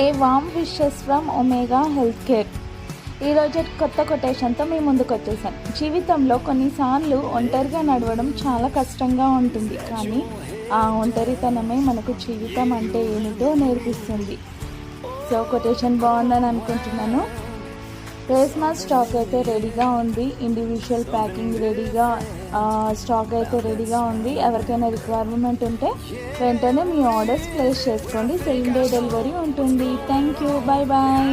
A warm wishes from omega health care. ఈరోజు కొత్త కొటేషన్తో మీ ముందుకు వచ్చేసాను. జీవితంలో కొన్నిసార్లు ఒంటరిగా నడవడం చాలా కష్టంగా ఉంటుంది, కానీ ఆ ఒంటరితనమే మనకు జీవితం అంటే ఏమిటో నేర్పిస్తుంది. సో కొటేషన్ బాగుందని అనుకుంటున్నాను. క్రిస్మస్ స్టాక్ అయితే రెడీగా ఉంది, ఇండివిజువల్ ప్యాకింగ్ రెడీగా స్టాక్ అయితే రెడీగా ఉంది. ఎవరికైనా రిక్వైర్మెంట్ ఉంటే వెంటనే మీ ఆర్డర్స్ ప్లేస్ చేసుకోండి. సేమ్ డే డెలివరీ ఉంటుంది. Thank you, bye bye.